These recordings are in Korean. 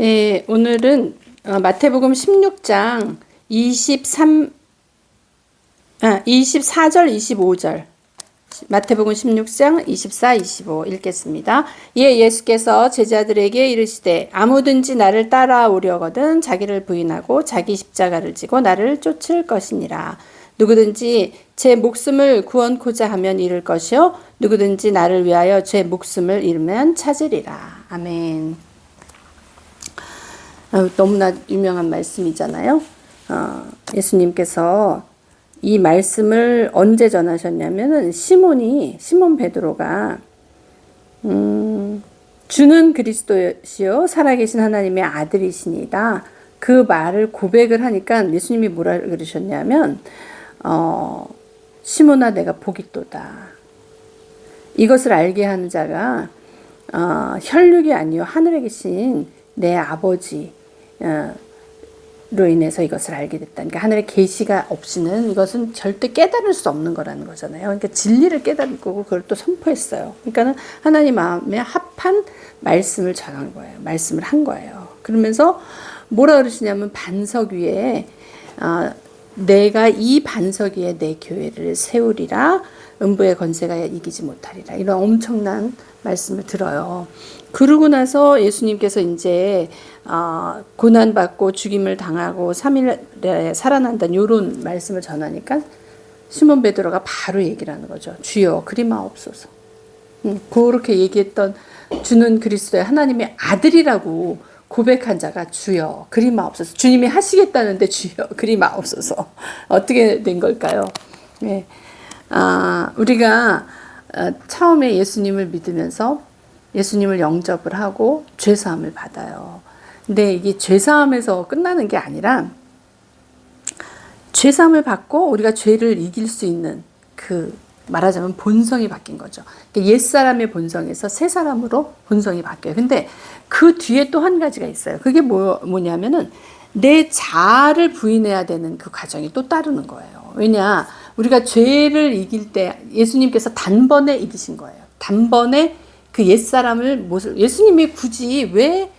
예, 오늘은 마태복음 16장 24절 25절 마태복음 16장 24, 25 읽겠습니다. 이에 예수께서 제자들에게 이르시되 아무든지 나를 따라오려거든 자기를 부인하고 자기 십자가를 지고 나를 쫓을 것이니라. 누구든지 제 목숨을 구원코자 하면 잃을 것이요 누구든지 나를 위하여 제 목숨을 잃으면 찾으리라. 아멘. 너무나 유명한 말씀이잖아요. 예수님께서 이 말씀을 언제 전하셨냐면은 시몬 베드로가 주는 그리스도시요 살아계신 하나님의 아들이시니다. 그 말을 고백을 하니까 예수님이 뭐라 그러셨냐면 시몬아 내가 복이 있도다. 이것을 알게 하는 자가 혈육이 아니요 하늘에 계신 내 아버지 로 인해서 이것을 알게 됐다. 그러니까 하늘의 계시가 없이는 이것은 절대 깨달을 수 없는 거라는 거잖아요. 그러니까 진리를 깨달을 거고 그걸 또 선포했어요. 그러니까는 하나님 마음에 합한 말씀을 전한 거예요. 말씀을 한 거예요. 그러면서 뭐라 그러시냐면 반석 위에 내가 이 반석 위에 내 교회를 세우리라. 음부의 권세가 이기지 못하리라. 이런 엄청난 말씀을 들어요. 그러고 나서 예수님께서 이제 고난받고 죽임을 당하고 3일에 살아난다는 이런 말씀을 전하니까 시몬 베드로가 바로 얘기를 하는 거죠. 주여 그리마옵소서. 그렇게 얘기했던 주는 그리스도의 하나님의 아들이라고 고백한 자가 주여 그리마옵소서. 주님이 하시겠다는데 주여 그리마옵소서. 어떻게 된 걸까요? 네. 우리가 처음에 예수님을 믿으면서 예수님을 영접을 하고 죄사함을 받아요. 근데 이게 죄사함에서 끝나는 게 아니라 죄사함을 받고 우리가 죄를 이길 수 있는 그 말하자면 본성이 바뀐 거죠. 그러니까 옛사람의 본성에서 새사람으로 본성이 바뀌어요. 근데 그 뒤에 또 한 가지가 있어요. 그게 뭐냐면은 내 자아를 부인해야 되는 그 과정이 또 따르는 거예요. 왜냐? 우리가 죄를 이길 때 예수님께서 단번에 이기신 거예요. 단번에 그 옛사람을 예수님이 굳이 왜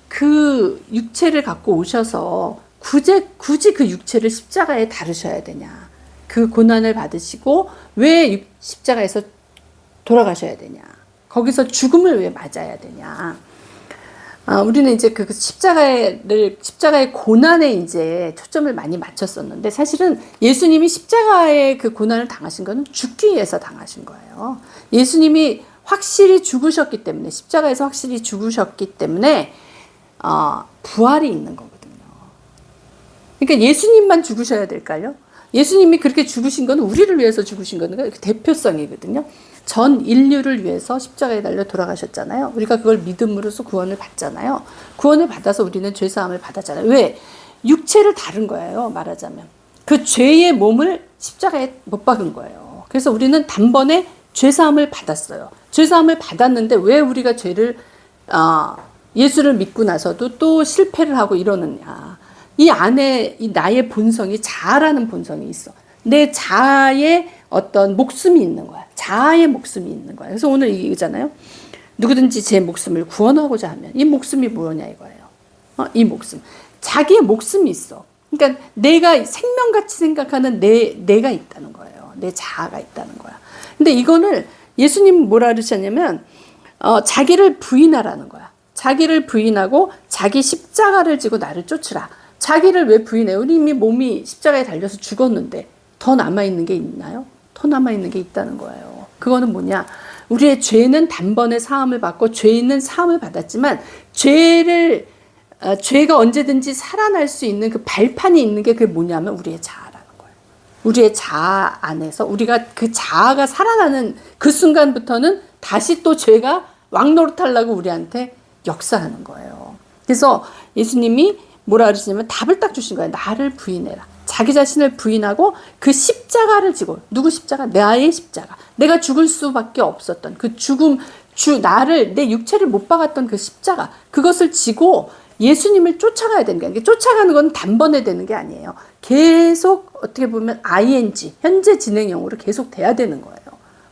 그 육체를 갖고 오셔서 굳이 그 육체를 십자가에 다루셔야 되냐. 그 고난을 받으시고 왜 십자가에서 돌아가셔야 되냐. 거기서 죽음을 왜 맞아야 되냐. 우리는 이제 그 십자가의 고난에 이제 초점을 많이 맞췄었는데 사실은 예수님이 십자가의 그 고난을 당하신 거는 죽기 위해서 당하신 거예요. 예수님이 확실히 죽으셨기 때문에, 십자가에서 확실히 죽으셨기 때문에, 부활이 있는 거거든요. 그러니까 예수님만 죽으셔야 될까요? 예수님이 그렇게 죽으신 건 우리를 위해서 죽으신 거는 대표성이거든요. 전 인류를 위해서 십자가에 달려 돌아가셨잖아요. 우리가 그걸 믿음으로써 구원을 받잖아요. 구원을 받아서 우리는 죄사함을 받았잖아요. 왜? 육체를 다룬 거예요. 말하자면. 그 죄의 몸을 십자가에 못 박은 거예요. 그래서 우리는 단번에 죄사함을 받았어요. 죄사함을 받았는데 왜 우리가 예수를 믿고 나서도 또 실패를 하고 이러느냐. 이 안에 이 나의 본성이 자아라는 본성이 있어. 내 자아의 어떤 목숨이 있는 거야. 자아의 목숨이 있는 거야. 그래서 오늘 이거잖아요. 누구든지 제 목숨을 구원하고자 하면 이 목숨이 뭐냐 이거예요. 이 목숨. 자기의 목숨이 있어. 그러니까 내가 생명같이 생각하는 내가 있다는 거예요. 내 자아가 있다는 거야. 근데 이거를 예수님 뭐라 그러셨냐면 자기를 부인하라는 거야. 자기를 부인하고 자기 십자가를 지고 나를 쫓으라. 자기를 왜 부인해요? 우리 이미 몸이 십자가에 달려서 죽었는데 더 남아있는 게 있나요? 더 남아있는 게 있다는 거예요. 그거는 뭐냐? 우리의 죄는 단번에 사함을 받고 죄는 사함을 받았지만 죄가 언제든지 살아날 수 있는 그 발판이 있는 게 그게 뭐냐면 우리의 자아라는 거예요. 우리의 자아 안에서 우리가 그 자아가 살아나는 그 순간부터는 다시 또 죄가 왕노릇하려고 우리한테 역사하는 거예요. 그래서 예수님이 뭐라 그러시냐면 답을 딱 주신 거예요. 나를 부인해라. 자기 자신을 부인하고 그 십자가를 지고, 누구 십자가? 나의 십자가. 내가 죽을 수밖에 없었던 그 내 육체를 못 박았던 그 십자가. 그것을 지고 예수님을 쫓아가야 되는 거예요. 쫓아가는 건 단번에 되는 게 아니에요. 계속 어떻게 보면 ing, 현재 진행형으로 계속 돼야 되는 거예요.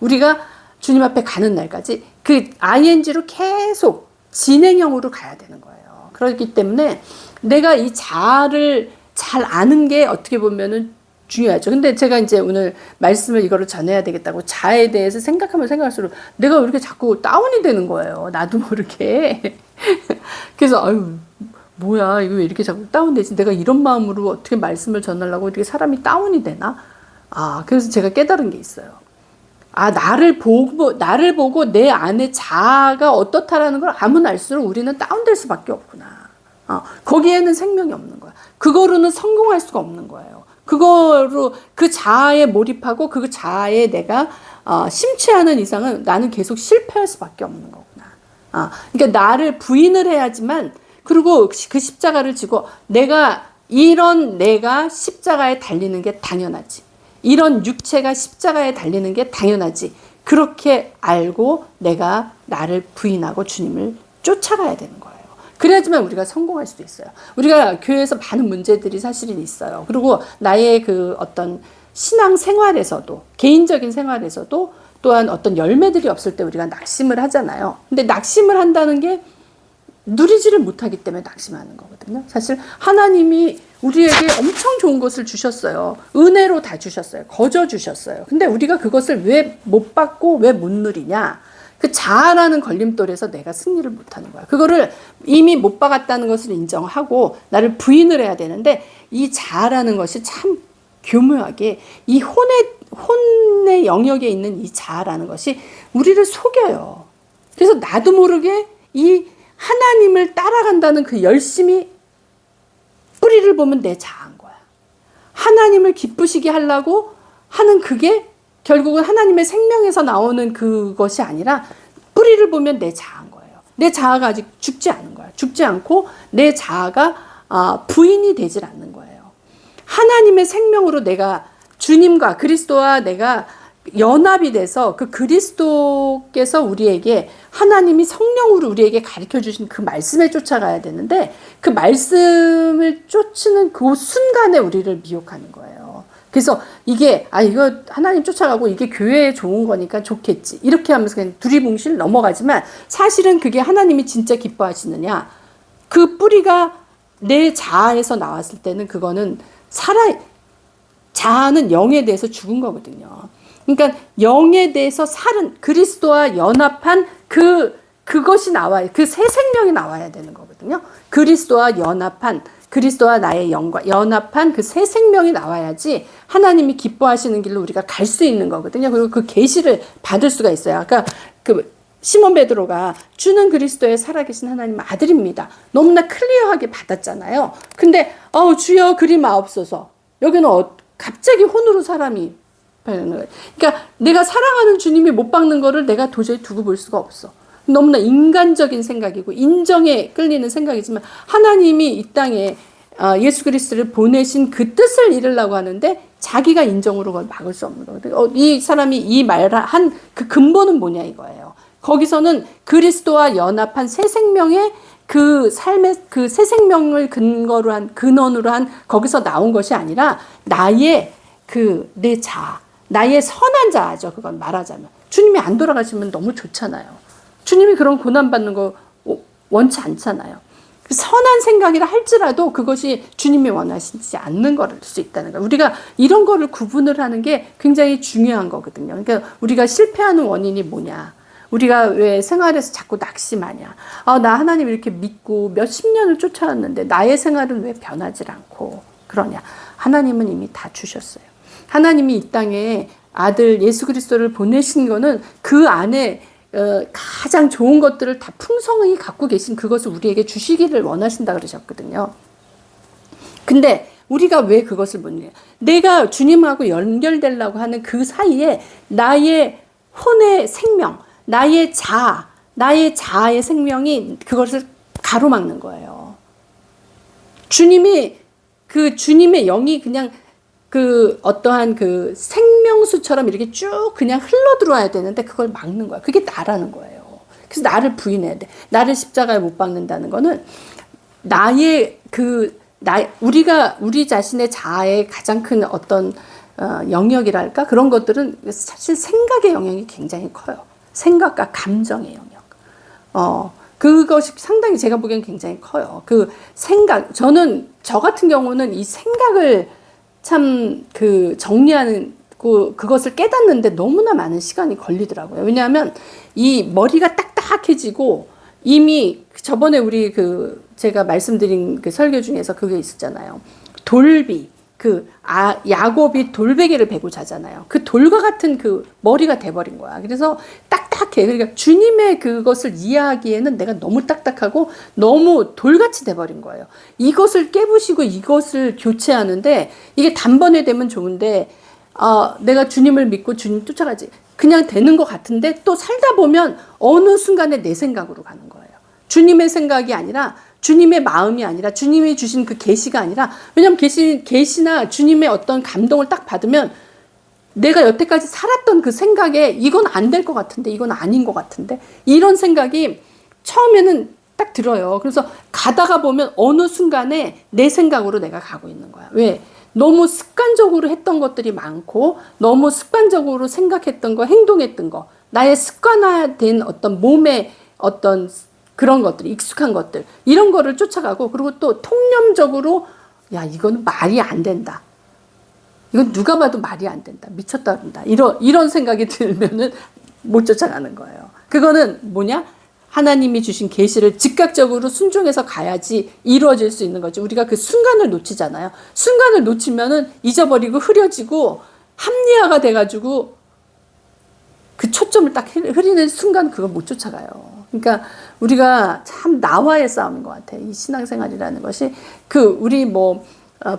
우리가 주님 앞에 가는 날까지 그 ing로 계속 진행형으로 가야 되는 거예요. 그렇기 때문에 내가 이 자아를 잘 아는 게 어떻게 보면은 중요하죠. 근데 제가 이제 오늘 말씀을 이거를 전해야 되겠다고 자아에 대해서 생각하면 생각할수록 내가 왜 이렇게 자꾸 다운이 되는 거예요. 나도 모르게. 그래서 아유 뭐야 이거 왜 이렇게 자꾸 다운되지? 내가 이런 마음으로 어떻게 말씀을 전하려고 이렇게 사람이 다운이 되나? 그래서 제가 깨달은 게 있어요. 나를 보고 내 안에 자아가 어떻다라는 걸 아무나 알수록 우리는 다운될 수밖에 없구나. 거기에는 생명이 없는 거야. 그거로는 성공할 수가 없는 거예요. 그거로 그 자아에 몰입하고 그 자아에 내가 심취하는 이상은 나는 계속 실패할 수밖에 없는 거구나. 그러니까 나를 부인을 해야지만, 그리고 그 십자가를 지고 내가 십자가에 달리는 게 당연하지. 이런 육체가 십자가에 달리는 게 당연하지. 그렇게 알고 내가 나를 부인하고 주님을 쫓아가야 되는 거예요. 그래야지만 우리가 성공할 수도 있어요. 우리가 교회에서 많은 문제들이 사실은 있어요. 그리고 나의 그 어떤 신앙 생활에서도, 개인적인 생활에서도 또한 어떤 열매들이 없을 때 우리가 낙심을 하잖아요. 근데 낙심을 한다는 게 누리지를 못하기 때문에 낙심하는 거거든요. 사실 하나님이 우리에게 엄청 좋은 것을 주셨어요. 은혜로 다 주셨어요. 거저 주셨어요. 근데 우리가 그것을 왜 못 받고 왜 못 누리냐? 그 자아라는 걸림돌에서 내가 승리를 못하는 거야. 그거를 이미 못 받았다는 것을 인정하고 나를 부인을 해야 되는데, 이 자아라는 것이 참 교묘하게 이 혼의 영역에 있는 이 자아라는 것이 우리를 속여요. 그래서 나도 모르게 이 하나님을 따라간다는 그 열심이 뿌리를 보면 내 자아인 거야. 하나님을 기쁘시게 하려고 하는 그게 결국은 하나님의 생명에서 나오는 그것이 아니라 뿌리를 보면 내 자아인 거예요. 내 자아가 아직 죽지 않은 거야. 죽지 않고 내 자아가 부인이 되질 않는 거예요. 하나님의 생명으로 내가 주님과 그리스도와 내가 연합이 돼서 그 그리스도께서 우리에게, 하나님이 성령으로 우리에게 가르쳐 주신 그 말씀에 쫓아가야 되는데, 그 말씀을 쫓는 그 순간에 우리를 미혹하는 거예요. 그래서 이게 이거 하나님 쫓아가고 이게 교회에 좋은 거니까 좋겠지, 이렇게 하면서 그냥 두리뭉실 넘어가지만, 사실은 그게 하나님이 진짜 기뻐하시느냐, 그 뿌리가 내 자아에서 나왔을 때는 그거는 자아는 영에 대해서 죽은 거거든요. 그러니까 영에 대해서 살은 그리스도와 연합한 그것이 나와야, 그 새 생명이 나와야 되는 거거든요. 그리스도와 연합한, 그리스도와 나의 영과 연합한 그 새 생명이 나와야지 하나님이 기뻐하시는 길로 우리가 갈 수 있는 거거든요. 그리고 그 계시를 받을 수가 있어요. 아까 그 시몬 베드로가 주는 그리스도의 살아계신 하나님 아들입니다, 너무나 클리어하게 받았잖아요. 근데 주여 그리 마옵소서, 여기는 갑자기 혼으로 사람이, 그러니까 내가 사랑하는 주님이 못 박는 거를 내가 도저히 두고 볼 수가 없어. 너무나 인간적인 생각이고 인정에 끌리는 생각이지만, 하나님이 이 땅에 예수 그리스도를 보내신 그 뜻을 이루려고 하는데 자기가 인정으로 그걸 막을 수 없는 거거든요. 이 사람이 이 말한 그 근본은 뭐냐 이거예요. 거기서는 그리스도와 연합한 새 생명의 그 삶의 그 새 생명을 근거로 한, 근원으로 한, 거기서 나온 것이 아니라 나의 내 자아, 나의 선한 자아죠. 그건 말하자면 주님이 안 돌아가시면 너무 좋잖아요. 주님이 그런 고난받는 거 원치 않잖아요. 선한 생각이라 할지라도 그것이 주님이 원하시지 않는 거를 수 있다는 거예요. 우리가 이런 거를 구분을 하는 게 굉장히 중요한 거거든요. 그러니까 우리가 실패하는 원인이 뭐냐, 우리가 왜 생활에서 자꾸 낙심하냐, 나 하나님 이렇게 믿고 몇십 년을 쫓아왔는데 나의 생활은 왜 변하지 않고 그러냐. 하나님은 이미 다 주셨어요. 하나님이 이 땅에 아들 예수 그리스도를 보내신 거는 그 안에 가장 좋은 것들을 다 풍성히 갖고 계신 그것을 우리에게 주시기를 원하신다 그러셨거든요. 근데 우리가 왜 그것을 못 해요? 내가 주님하고 연결되려고 하는 그 사이에 나의 혼의 생명, 나의 자아의 생명이 그것을 가로막는 거예요. 주님의 영이 그냥 그 어떠한 그 생명수처럼 이렇게 쭉 그냥 흘러 들어와야 되는데 그걸 막는 거야. 그게 나라는 거예요. 그래서 나를 부인해야 돼. 나를 십자가에 못 박는다는 거는 우리가 우리 자신의 자아의 가장 큰 어떤 영역이랄까, 그런 것들은 사실 생각의 영역이 굉장히 커요. 생각과 감정의 영역. 그것이 상당히 제가 보기엔 굉장히 커요. 그 생각, 저 같은 경우는 이 생각을 참 정리하는, 그것을 깨닫는데 너무나 많은 시간이 걸리더라고요. 왜냐하면 이 머리가 딱딱해지고 이미 저번에 우리 제가 말씀드린 그 설교 중에서 그게 있었잖아요. 돌비. 야곱이 돌베개를 베고 자잖아요. 그 돌과 같은 그 머리가 돼버린 거야. 그래서 딱딱해. 그러니까 주님의 그것을 이해하기에는 내가 너무 딱딱하고 너무 돌같이 돼버린 거예요. 이것을 깨부시고 이것을 교체하는데 이게 단번에 되면 좋은데, 내가 주님을 믿고 주님 쫓아가지. 그냥 되는 것 같은데 또 살다 보면 어느 순간에 내 생각으로 가는 거예요. 주님의 생각이 아니라, 주님의 마음이 아니라, 주님이 주신 그 계시가 아니라, 왜냐면 계시나 주님의 어떤 감동을 딱 받으면 내가 여태까지 살았던 그 생각에 이건 안 될 것 같은데, 이건 아닌 것 같은데, 이런 생각이 처음에는 딱 들어요. 그래서 가다가 보면 어느 순간에 내 생각으로 내가 가고 있는 거야. 왜? 너무 습관적으로 했던 것들이 많고, 너무 습관적으로 생각했던 거, 행동했던 거, 나의 습관화된 어떤 몸의 어떤 그런 것들, 익숙한 것들, 이런 거를 쫓아가고, 그리고 또 통념적으로, 야, 이거는 말이 안 된다. 이건 누가 봐도 말이 안 된다. 미쳤다 그런다. 이런 생각이 들면은 못 쫓아가는 거예요. 그거는 뭐냐? 하나님이 주신 계시를 즉각적으로 순종해서 가야지 이루어질 수 있는 거죠. 우리가 그 순간을 놓치잖아요. 순간을 놓치면은 잊어버리고 흐려지고 합리화가 돼가지고 그 초점을 딱 흐리는 순간 그거 못 쫓아가요. 그러니까 우리가 참 나와의 싸움인 것 같아요. 이 신앙생활이라는 것이 우리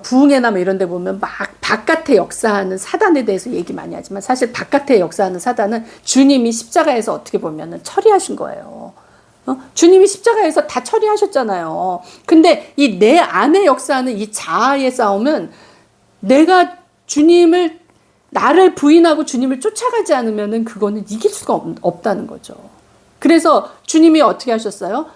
부흥회나 이런 데 보면 막 바깥에 역사하는 사단에 대해서 얘기 많이 하지만 사실 바깥에 역사하는 사단은 주님이 십자가에서 어떻게 보면은 처리하신 거예요. 주님이 십자가에서 다 처리하셨잖아요. 근데 이 내 안에 역사하는 이 자아의 싸움은 내가 나를 부인하고 주님을 쫓아가지 않으면은 그거는 이길 수가 없다는 거죠. 그래서 주님이 어떻게 하셨어요?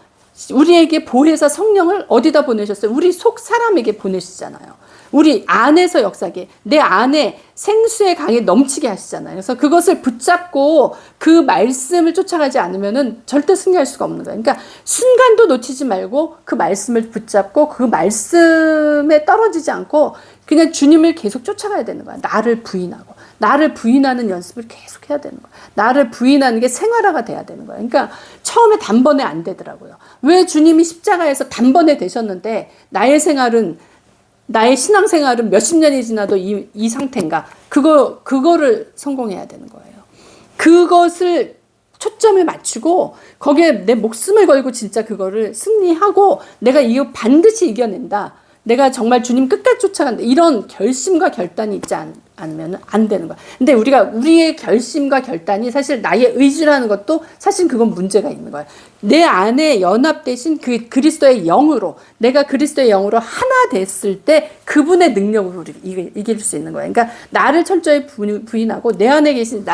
우리에게 보혜사 성령을 어디다 보내셨어요? 우리 속 사람에게 보내시잖아요. 우리 안에서 역사하게, 내 안에 생수의 강이 넘치게 하시잖아요. 그래서 그것을 붙잡고 그 말씀을 쫓아가지 않으면은 절대 승리할 수가 없는 거예요. 그러니까 순간도 놓치지 말고 그 말씀을 붙잡고 그 말씀에 떨어지지 않고 그냥 주님을 계속 쫓아가야 되는 거야. 나를 부인하고. 나를 부인하는 연습을 계속 해야 되는 거야. 나를 부인하는 게 생활화가 돼야 되는 거야. 그러니까 처음에 단번에 안 되더라고요. 왜 주님이 십자가에서 단번에 되셨는데 나의 신앙생활은 몇십 년이 지나도 이 상태인가? 그거를 성공해야 되는 거예요. 그것을 초점에 맞추고 거기에 내 목숨을 걸고 진짜 그거를 승리하고 내가 이거 반드시 이겨낸다. 내가 정말 주님 끝까지 쫓아간다. 이런 결심과 결단이 있지 않으면 안 되는 거야. 근데 우리의 결심과 결단이 사실 나의 의지라는 것도 사실 그건 문제가 있는 거야. 내 안에 연합되신 그 그리스도의 영으로, 내가 그리스도의 영으로 하나 됐을 때 그분의 능력으로 우리 이길 수 있는 거야. 그러니까 나를 철저히 부인하고 내 안에 계신,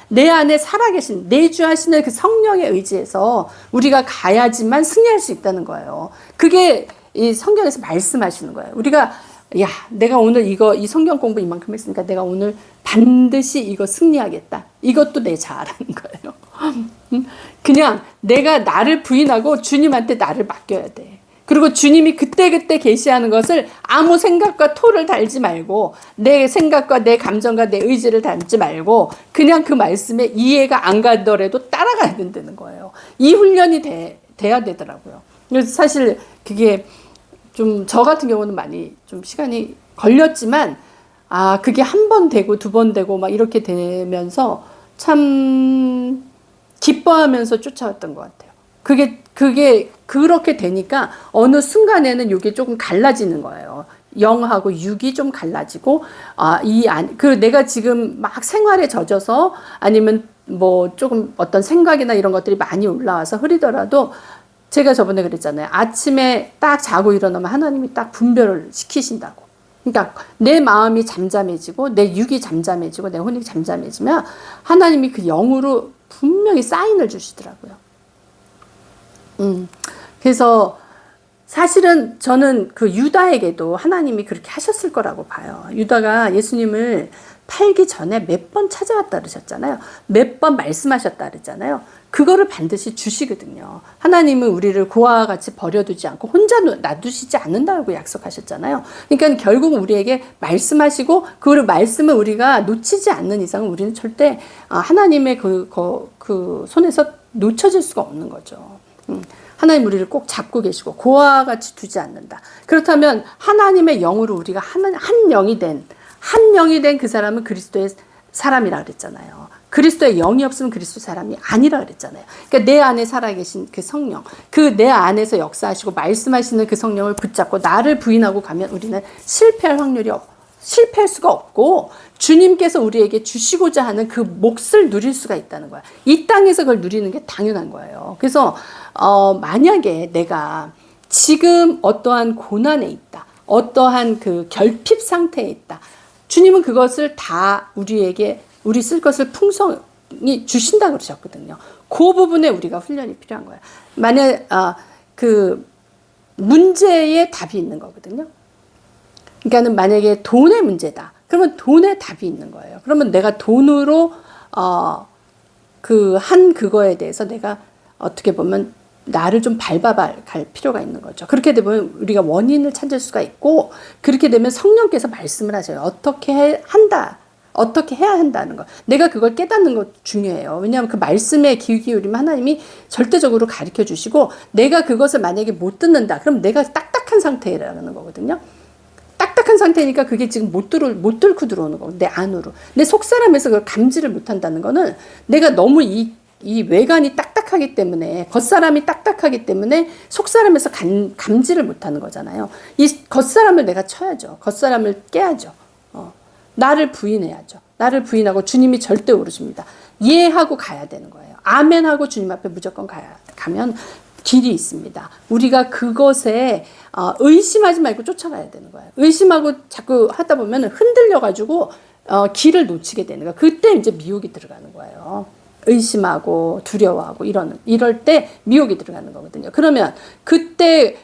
내 안에 살아계신, 내주하시는 그 성령의 의지에서 우리가 가야지만 승리할 수 있다는 거예요. 그게 이 성경에서 말씀하시는 거예요. 우리가 내가 오늘 이 성경 공부 이만큼 했으니까 내가 오늘 반드시 이거 승리하겠다. 이것도 내 자아라는 거예요. 그냥 내가 나를 부인하고 주님한테 나를 맡겨야 돼. 그리고 주님이 그때그때 계시하는 것을 아무 생각과 토를 달지 말고 내 생각과 내 감정과 내 의지를 달지 말고 그냥 그 말씀에 이해가 안 가더라도 따라가야 된다는 거예요. 이 훈련이 돼야 되더라고요. 그래서 사실 그게 좀 저 같은 경우는 많이 좀 시간이 걸렸지만 그게 한 번 되고 두 번 되고 막 이렇게 되면서 참 기뻐하면서 쫓아왔던 것 같아요. 그게 그렇게 되니까 어느 순간에는 이게 조금 갈라지는 거예요. 영하고 육이 좀 갈라지고 내가 지금 막 생활에 젖어서 아니면 조금 어떤 생각이나 이런 것들이 많이 올라와서 흐리더라도 제가 저번에 그랬잖아요. 아침에 딱 자고 일어나면 하나님이 딱 분별을 시키신다고. 그러니까 내 마음이 잠잠해지고 내 육이 잠잠해지고 내 혼이 잠잠해지면 하나님이 그 영으로 분명히 사인을 주시더라고요. 그래서 사실은 저는 그 유다에게도 하나님이 그렇게 하셨을 거라고 봐요. 유다가 예수님을 팔기 전에 몇 번 찾아왔다 그러셨잖아요. 몇 번 말씀하셨다 그랬잖아요. 그거를 반드시 주시거든요. 하나님은 우리를 고아와 같이 버려두지 않고 혼자 놔두시지 않는다고 약속하셨잖아요. 그러니까 결국 우리에게 말씀하시고 그 말씀을 우리가 놓치지 않는 이상은 우리는 절대 하나님의 그 손에서 놓쳐질 수가 없는 거죠. 하나님 우리를 꼭 잡고 계시고 고아와 같이 두지 않는다. 그렇다면 하나님의 영으로 우리가 한 영이 된 그 사람은 그리스도의 사람이라 그랬잖아요. 그리스도의 영이 없으면 그리스도 사람이 아니라 그랬잖아요. 그러니까 내 안에 살아계신 그 성령, 그 내 안에서 역사하시고 말씀하시는 그 성령을 붙잡고 나를 부인하고 가면 우리는 실패할 수가 없고 주님께서 우리에게 주시고자 하는 그 몫을 누릴 수가 있다는 거야. 이 땅에서 그걸 누리는 게 당연한 거예요. 그래서 만약에 내가 지금 어떠한 고난에 있다, 어떠한 그 결핍 상태에 있다, 주님은 그것을 다 우리 쓸 것을 풍성히 주신다 그러셨거든요. 그 부분에 우리가 훈련이 필요한 거예요. 만약 그 문제에 답이 있는 거거든요. 그러니까는 만약에 돈의 문제다. 그러면 돈에 답이 있는 거예요. 그러면 내가 돈으로 그거에 대해서 내가 어떻게 보면 나를 좀 갈 필요가 있는 거죠. 그렇게 되면 우리가 원인을 찾을 수가 있고, 그렇게 되면 성령께서 말씀을 하셔요. 어떻게 해야 한다는 거. 내가 그걸 깨닫는 것 중요해요. 왜냐하면 그 말씀에 귀 기울이면 하나님이 절대적으로 가르쳐 주시고, 내가 그것을 만약에 못 듣는다. 그럼 내가 딱딱한 상태라는 거거든요. 딱딱한 상태니까 그게 지금 못 뚫고 들어오는 거고, 내 안으로. 내 속사람에서 그걸 감지를 못 한다는 거는 내가 너무 이 외관이 딱딱하기 때문에, 겉사람이 딱딱하기 때문에 속사람에서 감지를 못 하는 거잖아요. 이 겉사람을 내가 쳐야죠. 겉사람을 깨야죠. 나를 부인해야죠. 나를 부인하고 주님이 절대 오르십니다. 예하고 가야 되는 거예요. 아멘하고 주님 앞에 무조건 가면 길이 있습니다. 우리가 그것에 의심하지 말고 쫓아가야 되는 거예요. 의심하고 자꾸 하다 보면 흔들려가지고 길을 놓치게 되는 거예요. 그때 이제 미혹이 들어가는 거예요. 의심하고 두려워하고 이럴 때 미혹이 들어가는 거거든요. 그러면 그때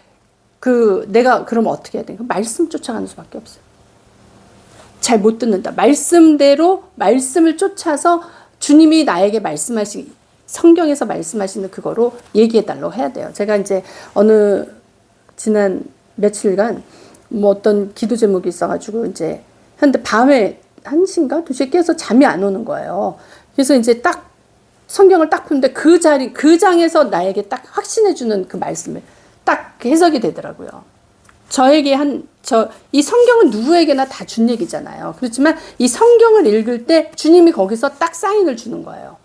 내가 그러면 어떻게 해야 되는가? 말씀 쫓아가는 수밖에 없어요. 잘 못 듣는다. 말씀대로 말씀을 쫓아서 주님이 나에게 성경에서 말씀하시는 그거로 얘기해달라고 해야 돼요. 제가 이제 지난 며칠간 어떤 기도 제목이 있어가지고 이제 근데 밤에 1시인가 2시에 깨서 잠이 안 오는 거예요. 그래서 이제 딱 성경을 딱 푸는데 그 장에서 나에게 딱 확신해주는 그 말씀을 딱 해석이 되더라고요. 이 성경은 누구에게나 다 준 얘기잖아요. 그렇지만 이 성경을 읽을 때 주님이 거기서 딱 사인을 주는 거예요.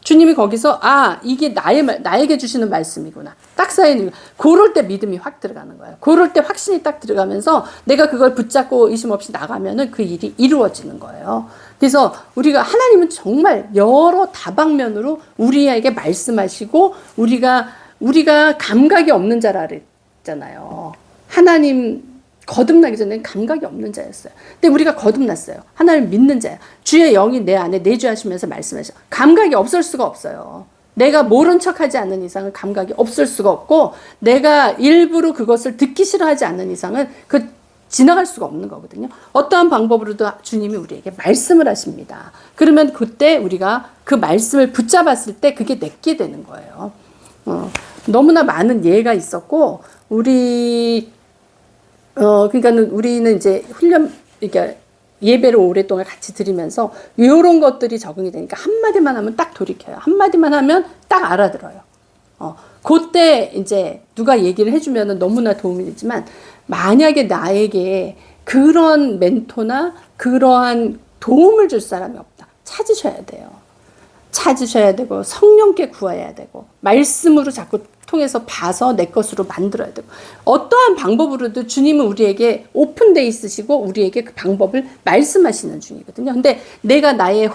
주님이 거기서 이게 나에게 주시는 말씀이구나. 딱 사인을. 그럴 때 믿음이 확 들어가는 거예요. 그럴 때 확신이 딱 들어가면서 내가 그걸 붙잡고 의심 없이 나가면은 그 일이 이루어지는 거예요. 그래서 하나님은 정말 여러 다방면으로 우리에게 말씀하시고 우리가 감각이 없는 자라 그랬잖아요. 하나님 거듭나기 전에는 감각이 없는 자였어요. 근데 우리가 거듭났어요. 하나님 믿는 자예요. 주의 영이 내 안에 내주하시면서 말씀하셔. 감각이 없을 수가 없어요. 내가 모른 척하지 않는 이상은 감각이 없을 수가 없고, 내가 일부러 그것을 듣기 싫어하지 않는 이상은 지나갈 수가 없는 거거든요. 어떠한 방법으로도 주님이 우리에게 말씀을 하십니다. 그러면 그때 우리가 그 말씀을 붙잡았을 때 그게 내게 되는 거예요. 너무나 많은 예가 있었고, 그러니까는 우리는 이제 그러니까 예배를 오랫동안 같이 드리면서 이런 것들이 적응이 되니까 한마디만 하면 딱 돌이켜요. 한마디만 하면 딱 알아들어요. 그때 이제 누가 얘기를 해주면 너무나 도움이 되지만, 만약에 나에게 그런 멘토나 그러한 도움을 줄 사람이 없다. 찾으셔야 돼요. 찾으셔야 되고, 성령께 구해야 되고, 말씀으로 자꾸 통해서 봐서 내 것으로 만들어야 되고, 어떠한 방법으로도 주님은 우리에게 오픈되어 있으시고 우리에게 그 방법을 말씀하시는 중이거든요. 근데 내가 나의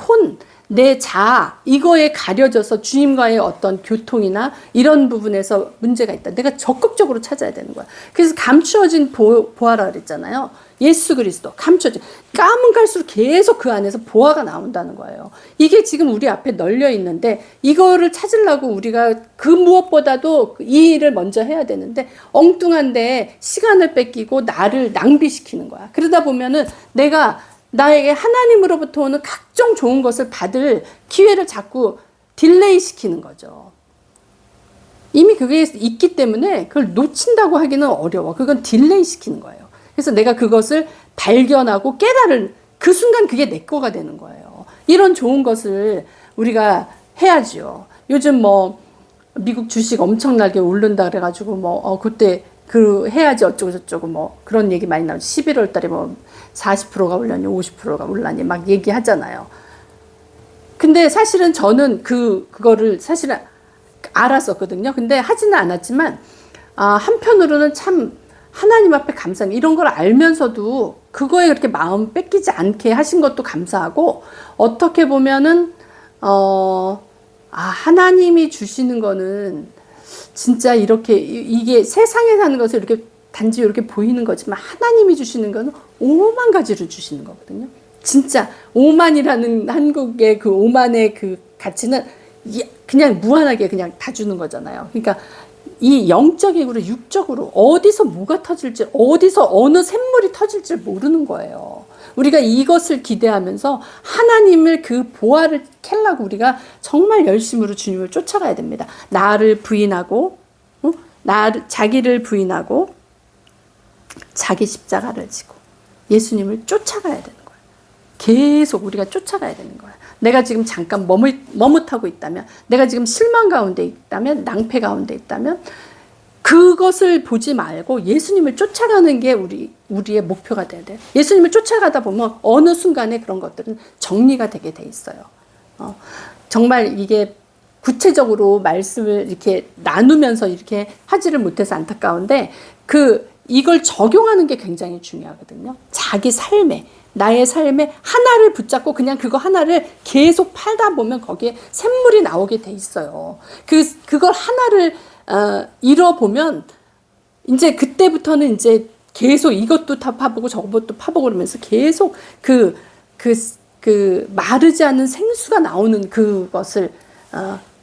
내 자아 이거에 가려져서 주님과의 어떤 교통이나 이런 부분에서 문제가 있다. 내가 적극적으로 찾아야 되는 거야. 그래서 감추어진 보화라 그랬잖아요. 예수 그리스도 감춰진, 까면 갈수록 계속 그 안에서 보화가 나온다는 거예요. 이게 지금 우리 앞에 널려 있는데 이거를 찾으려고 우리가 그 무엇보다도 이 일을 먼저 해야 되는데 엉뚱한데 시간을 뺏기고 나를 낭비시키는 거야. 그러다 보면은 내가 나에게 하나님으로부터 오는 각종 좋은 것을 받을 기회를 자꾸 딜레이 시키는 거죠. 이미 그게 있기 때문에 그걸 놓친다고 하기는 어려워. 그건 딜레이 시키는 거예요. 그래서 내가 그것을 발견하고 깨달을 그 순간 그게 내 거가 되는 거예요. 이런 좋은 것을 우리가 해야지요. 요즘 뭐 미국 주식 엄청나게 오른다 그래가지고 뭐 그때 그 해야지 어쩌고 저쩌고 뭐 그런 얘기 많이 나오죠. 11월 달에 뭐 40%가 올랐니 50%가 올랐니 막 얘기하잖아요. 근데 사실은 저는 그거를 사실은 알았었거든요. 근데 하지는 않았지만 한편으로는 참 하나님 앞에 감사합니다. 이런 걸 알면서도 그거에 그렇게 마음 뺏기지 않게 하신 것도 감사하고, 어떻게 보면은 하나님이 주시는 거는 진짜 이렇게 이게 세상에 사는 것을 이렇게 단지 이렇게 보이는 거지만 하나님이 주시는 거는 5만 가지를 주시는 거거든요. 진짜 5만이라는 한국의 그 5만의 그 가치는 그냥 무한하게 그냥 다 주는 거잖아요. 그러니까 이 영적이고 육적으로 어디서 뭐가 터질지, 어디서 어느 샘물이 터질지 모르는 거예요. 우리가 이것을 기대하면서 하나님을 그 보화를 캘라고 우리가 정말 열심으로 주님을 쫓아가야 됩니다. 나를 부인하고, 자기를 부인하고, 자기 십자가를 지고 예수님을 쫓아가야 되는 거예요. 계속 우리가 쫓아가야 되는 거예요. 내가 지금 잠깐 머뭇하고 있다면, 내가 지금 실망 가운데 있다면, 낭패 가운데 있다면, 그것을 보지 말고 예수님을 쫓아가는 게 우리의 목표가 돼야 돼요. 예수님을 쫓아가다 보면 어느 순간에 그런 것들은 정리가 되게 돼 있어요. 정말 이게 구체적으로 말씀을 이렇게 나누면서 이렇게 하지를 못해서 안타까운데, 이걸 적용하는 게 굉장히 중요하거든요. 자기 삶에, 나의 삶에 하나를 붙잡고 그냥 그거 하나를 계속 팔다 보면 거기에 샘물이 나오게 돼 있어요. 그걸 하나를 잃어보면 이제 그때부터는 이제 계속 이것도 다 파보고 저것도 파보고 그러면서 계속 마르지 않는 생수가 나오는 그것을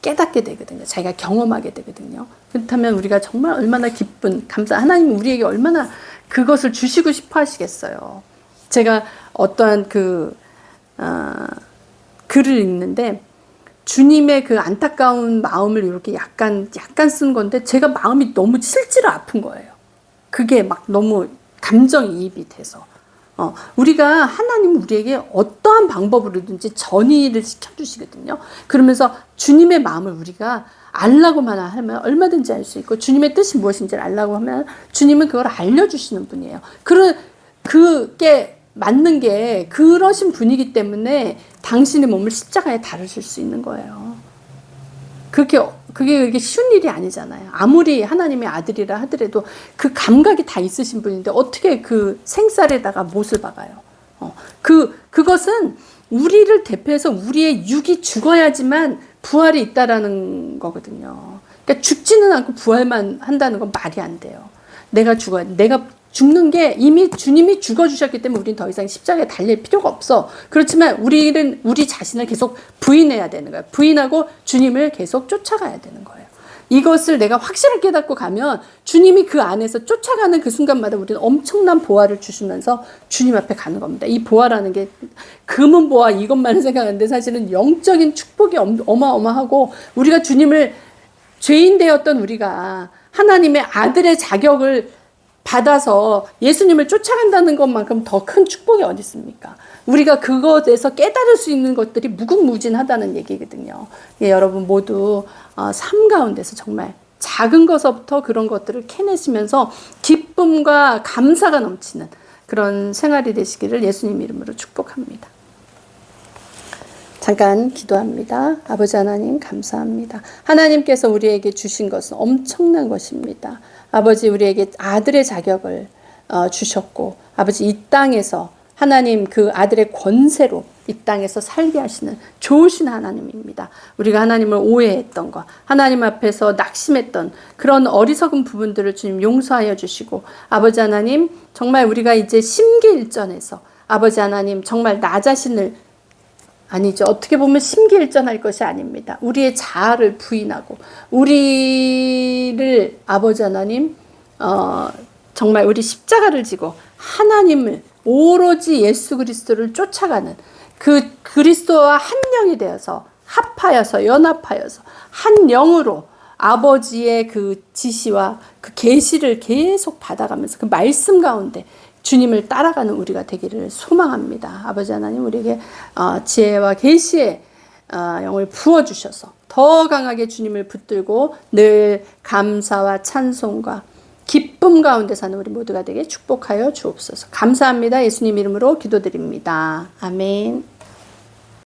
깨닫게 되거든요. 자기가 경험하게 되거든요. 그렇다면 우리가 정말 얼마나 기쁜, 하나님 우리에게 얼마나 그것을 주시고 싶어 하시겠어요. 제가 어떠한 글을 읽는데, 주님의 그 안타까운 마음을 이렇게 약간 쓴 건데, 제가 마음이 너무 실제로 아픈 거예요. 그게 막 너무 감정이입이 돼서. 우리가 하나님은 우리에게 어떠한 방법으로든지 전이를 시켜주시거든요. 그러면서 주님의 마음을 우리가 알라고만 하면 얼마든지 알 수 있고, 주님의 뜻이 무엇인지를 알라고 하면 주님은 그걸 알려주시는 분이에요. 그게 맞는 게 그러신 분이기 때문에 당신의 몸을 십자가에 달으실 수 있는 거예요. 그게 쉬운 일이 아니잖아요. 아무리 하나님의 아들이라 하더라도 그 감각이 다 있으신 분인데 어떻게 그 생쌀에다가 못을 박아요. 그것은 우리를 대표해서 우리의 육이 죽어야지만 부활이 있다라는 거거든요. 그러니까 죽지는 않고 부활만 한다는 건 말이 안 돼요. 내가 죽는 게 이미 주님이 죽어주셨기 때문에 우리는 더 이상 십자가에 달릴 필요가 없어. 그렇지만 우리는 우리 자신을 계속 부인해야 되는 거예요. 부인하고 주님을 계속 쫓아가야 되는 거예요. 이것을 내가 확실하게 깨닫고 가면 주님이 그 안에서 쫓아가는 그 순간마다 우리는 엄청난 보화를 주시면서 주님 앞에 가는 겁니다. 이 보화라는 게 금은 보화 이것만 생각하는데 사실은 영적인 축복이 어마어마하고, 우리가 주님을, 죄인 되었던 우리가 하나님의 아들의 자격을 받아서 예수님을 쫓아간다는 것만큼 더 큰 축복이 어디 있습니까? 우리가 그것에서 깨달을 수 있는 것들이 무궁무진하다는 얘기거든요. 예, 여러분 모두 삶 가운데서 정말 작은 것부터 그런 것들을 캐내시면서 기쁨과 감사가 넘치는 그런 생활이 되시기를 예수님 이름으로 축복합니다. 잠깐 기도합니다. 아버지 하나님 감사합니다. 하나님께서 우리에게 주신 것은 엄청난 것입니다. 아버지, 우리에게 아들의 자격을 주셨고, 아버지 이 땅에서 하나님 그 아들의 권세로 이 땅에서 살게 하시는 좋으신 하나님입니다. 우리가 하나님을 오해했던 것, 하나님 앞에서 낙심했던 그런 어리석은 부분들을 주님 용서하여 주시고, 아버지 하나님 정말 우리가 이제 심기일전에서 아버지 하나님 정말 나 자신을, 아니죠. 어떻게 보면 심기일전할 것이 아닙니다. 우리의 자아를 부인하고 우리를 아버지 하나님 정말 우리 십자가를 지고 하나님을 오로지 예수 그리스도를 쫓아가는 그 그리스도와 한 영이 되어서 합하여서 연합하여서 한 영으로 아버지의 그 지시와 그 계시를 계속 받아가면서 그 말씀 가운데 주님을 따라가는 우리가 되기를 소망합니다. 아버지 하나님 우리에게 지혜와 계시의 영을 부어주셔서 더 강하게 주님을 붙들고 늘 감사와 찬송과 기쁨 가운데 사는 우리 모두가 되게 축복하여 주옵소서. 감사합니다. 예수님 이름으로 기도드립니다. 아멘.